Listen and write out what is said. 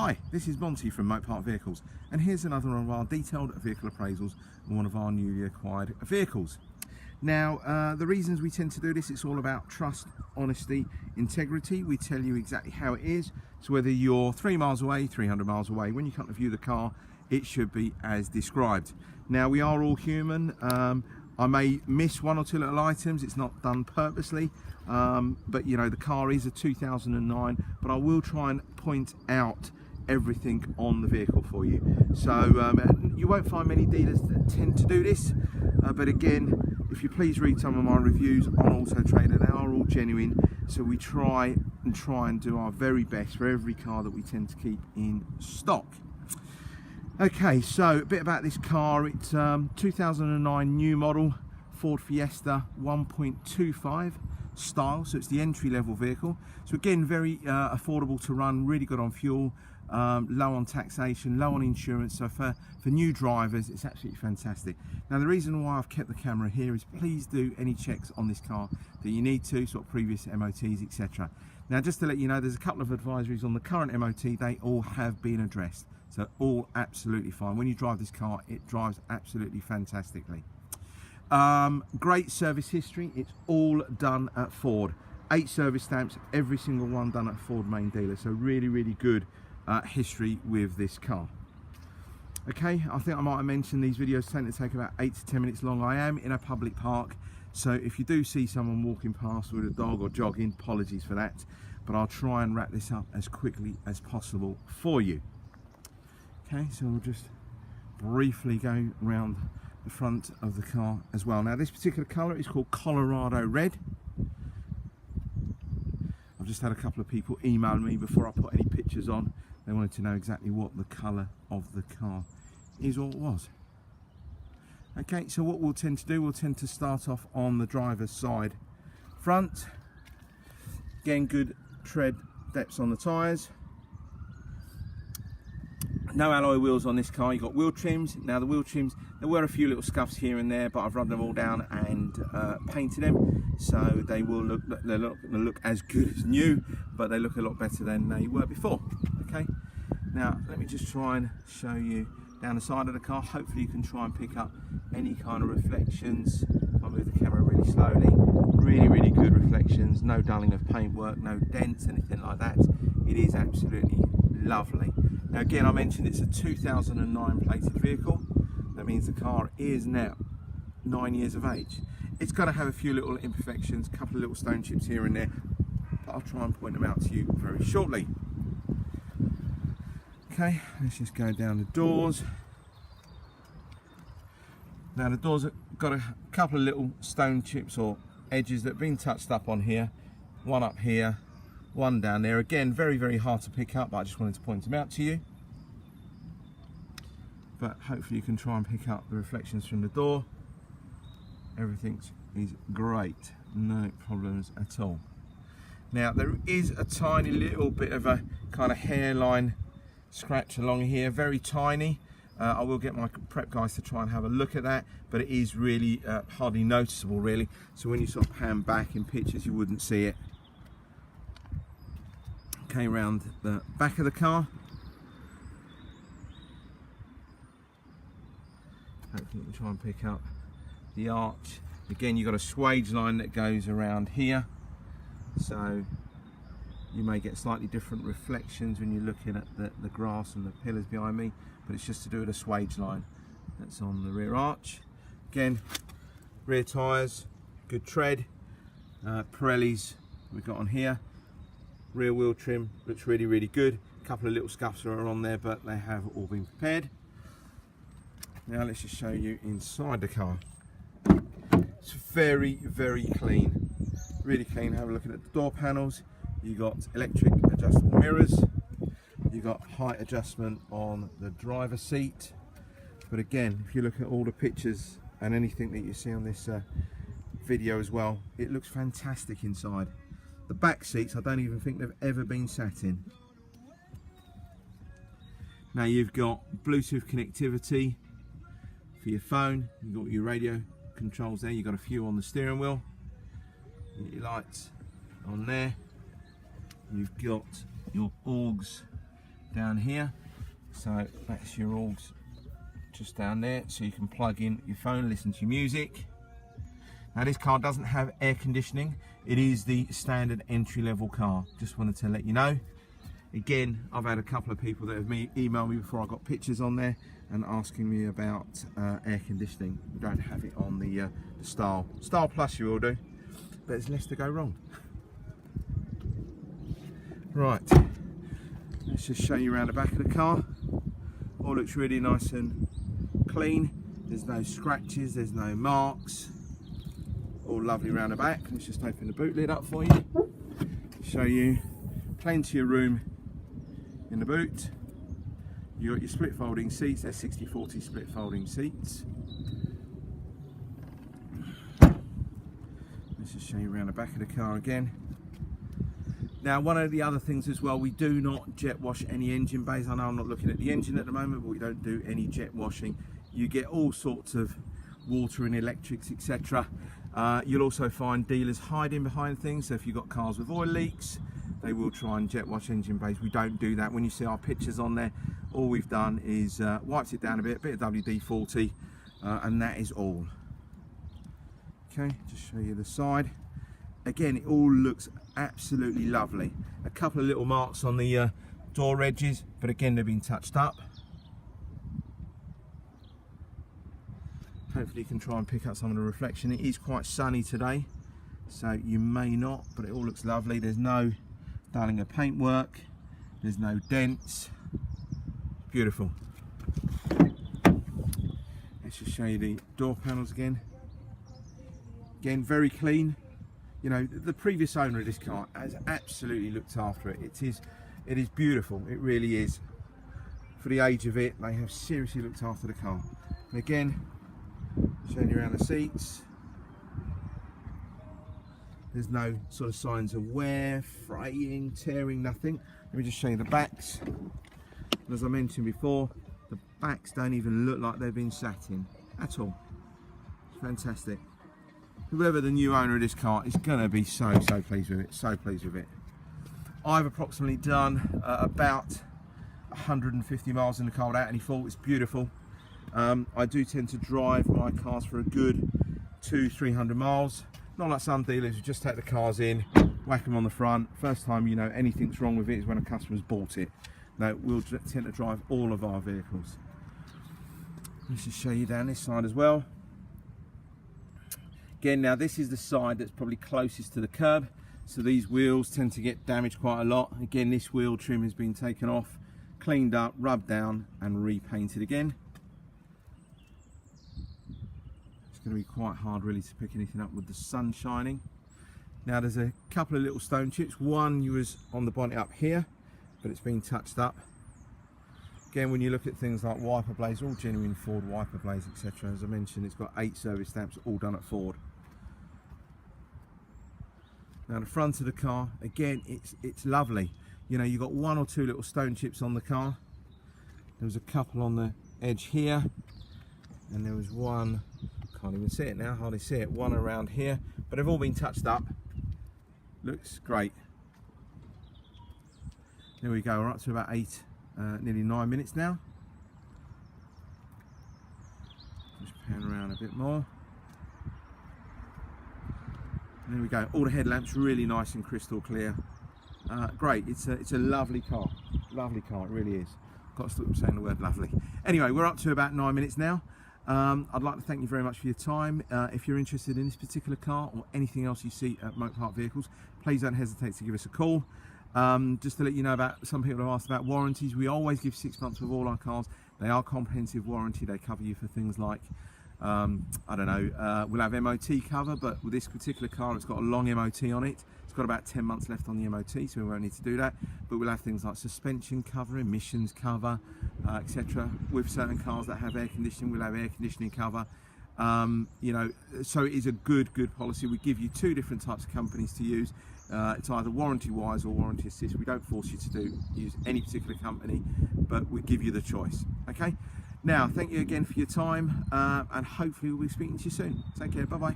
Hi, this is Monty from Moat Park Vehicles, and here's another one of our detailed vehicle appraisals on one of our newly acquired vehicles. Now, the reasons we tend to do this, it's all about trust, honesty, integrity. We tell you exactly how it is, so whether you're 3 miles away, 300 miles away, when you come to view the car, it should be as described. Now, we are all human. I may miss one or two little items, it's not done purposely, but you know, the car is a 2009, but I will try and point out everything on the vehicle for you. So you won't find many dealers that tend to do this, but again, if you please read some of my reviews on Auto Trader, they are all genuine, so we try and do our very best for every car that we tend to keep in stock. Okay, so a bit about this car. It's 2009 new model Ford Fiesta 1.25 style, so it's the entry-level vehicle. So again, very affordable to run, really good on fuel, low on taxation, low on insurance. So for new drivers, it's absolutely fantastic. Now, the reason why I've kept the camera here is please do any checks on this car that you need to, sort of previous MOTs, etc. Now, just to let you know, there's a couple of advisories on the current MOT. They all have been addressed. So all absolutely fine. When you drive this car, it drives absolutely fantastically. Great service history. It's all done at Ford. 8 service stamps, every single one done at Ford main dealer. So really, really good history with this car. Okay, I think I might have mentioned these videos tend to take about 8 to 10 minutes long. I am in a public park, so if you do see someone walking past with a dog or jogging, apologies for that. But I'll try and wrap this up as quickly as possible for you. Okay, so we'll just briefly go around the front of the car as well. Now, this particular colour is called Colorado Red. I've just had a couple of people email me before I put any pictures on. They wanted to know exactly what the colour of the car is or was. Okay, so what we'll tend to do, we'll tend to start off on the driver's side front. Again, good tread depths on the tyres. No alloy wheels on this car. You've got wheel trims. Now, the wheel trims, there were a few little scuffs here and there, but I've rubbed them all down and painted them, so they will look as good as new, but they look a lot better than they were before. Okay, now let me just try and show you down the side of the car. Hopefully you can try and pick up any kind of reflections. I'll move the camera really slowly. Really, really good reflections. No dulling of paintwork, no dents, anything like that. It is absolutely lovely. Now, again, I mentioned it's a 2009 plated vehicle. That means the car is now 9 years of age. It's going to have a few little imperfections, a couple of little stone chips here and there, but I'll try and point them out to you very shortly. Okay, let's just go down the doors. Now, the doors have got a couple of little stone chips or edges that have been touched up on here. One up here, one down there. Again, very, very hard to pick up, but I just wanted to point them out to you. But hopefully you can try and pick up the reflections from the door. Everything is great, no problems at all. Now, there is a tiny little bit of a kind of hairline scratch along here, very tiny. I will get my prep guys to try and have a look at that, but it is really hardly noticeable, really. So when you sort of pan back in pictures, you wouldn't see it. Okay, around the back of the car. Hopefully you can try and pick up the arch. Again, you've got a swage line that goes around here, so you may get slightly different reflections when you're looking at the grass and the pillars behind me, but it's just to do with a swage line that's on the rear arch. Again, rear tyres, good tread. Pirellis we've got on here. Rear wheel trim looks really, really good. A couple of little scuffs are on there, but they have all been prepared. Now let's just show you inside the car. It's very, very clean, really clean. Have a look at the door panels. You got electric adjustable mirrors. You got height adjustment on the driver's seat. But again, if you look at all the pictures and anything that you see on this video as well, it looks fantastic inside. The back seats, I don't even think they've ever been sat in. Now, you've got Bluetooth connectivity for your phone. You've got your radio controls there. You've got a few on the steering wheel. Your lights on there. You've got your AUX down here. So that's your AUX just down there, so you can plug in your phone, listen to your music. Now this car doesn't have air conditioning. It is the standard entry-level car. Just wanted to let you know. Again, I've had a couple of people that have emailed me before I got pictures on there and asking me about air conditioning. We don't have it on the Style. Style Plus you will do, but there's less to go wrong. Right, let's just show you around the back of the car. All looks really nice and clean. There's no scratches, there's no marks. All lovely around the back. Let's just open the boot lid up for you. Show you plenty of room in the boot. You got your split folding seats. They're 60/40 split folding seats. Let's just show you around the back of the car again. Now, one of the other things as well, we do not jet wash any engine bays. I know I'm not looking at the engine at the moment, but we don't do any jet washing. You get all sorts of water and electrics, etc. You'll also find dealers hiding behind things. So if you've got cars with oil leaks, they will try and jet wash engine bays. We don't do that. When you see our pictures on there, all we've done is wiped it down a bit of WD-40, and that is all. Okay, just show you the side. Again, it all looks absolutely lovely. A couple of little marks on the door edges, but again, they've been touched up. Hopefully you can try and pick up some of the reflection. It is quite sunny today, so you may not, but it all looks lovely. There's no dulling of paintwork, there's no dents. Beautiful. Let's just show you the door panels again. Again, very clean. You know, the previous owner of this car has absolutely looked after it. It is beautiful, it really is. For the age of it, they have seriously looked after the car. And again, showing you around the seats. There's no sort of signs of wear, fraying, tearing, nothing. Let me just show you the backs. And as I mentioned before, the backs don't even look like they've been sat in at all. It's fantastic. Whoever the new owner of this car is going to be so pleased with it, so pleased with it. I've approximately done about 150 miles in the car without any fault. It's beautiful. I do tend to drive my cars for a good 200-300 miles. Not like some dealers who just take the cars in, whack them on the front. First time you know anything's wrong with it is when a customer's bought it. No, we'll tend to drive all of our vehicles. Let's just show you down this side as well. Again, now this is the side that's probably closest to the curb, so these wheels tend to get damaged quite a lot. Again, this wheel trim has been taken off, cleaned up, rubbed down and repainted again. It's going to be quite hard really to pick anything up with the sun shining. Now there's a couple of little stone chips. One was on the bonnet up here, but it's been touched up. Again, when you look at things like wiper blades, all genuine Ford wiper blades, etc. As I mentioned, it's got 8 service stamps, all done at Ford. Now the front of the car, again, it's lovely. You know, you've got 1 or 2 little stone chips on the car. There was a couple on the edge here, and there was one, can't even see it now, hardly see it, one around here, but they've all been touched up. Looks great. There we go, we're up to about nearly 9 minutes now. Just pan around a bit more. And there we go, all the headlamps really nice and crystal clear. Great, it's a lovely car, it really is. Got to stop saying the word lovely. Anyway, we're up to about 9 minutes now. I'd like to thank you very much for your time. If you're interested in this particular car or anything else you see at Motor Park Vehicles, please don't hesitate to give us a call. Just to let you know about, some people have asked about warranties. We always give 6 months with all our cars. They are comprehensive warranty. They cover you for things like, I don't know, we'll have MOT cover, but with this particular car, it's got a long MOT on it. It's got about 10 months left on the MOT, so we won't need to do that. But we'll have things like suspension cover, emissions cover, etc. With certain cars that have air conditioning, we'll have air conditioning cover. You know, so it is a good policy. We give you 2 different types of companies to use. It's either warranty wise or warranty assist. We don't force you to use any particular company, but we give you the choice. Okay, now thank you again for your time, and hopefully we'll be speaking to you soon. Take care, bye bye.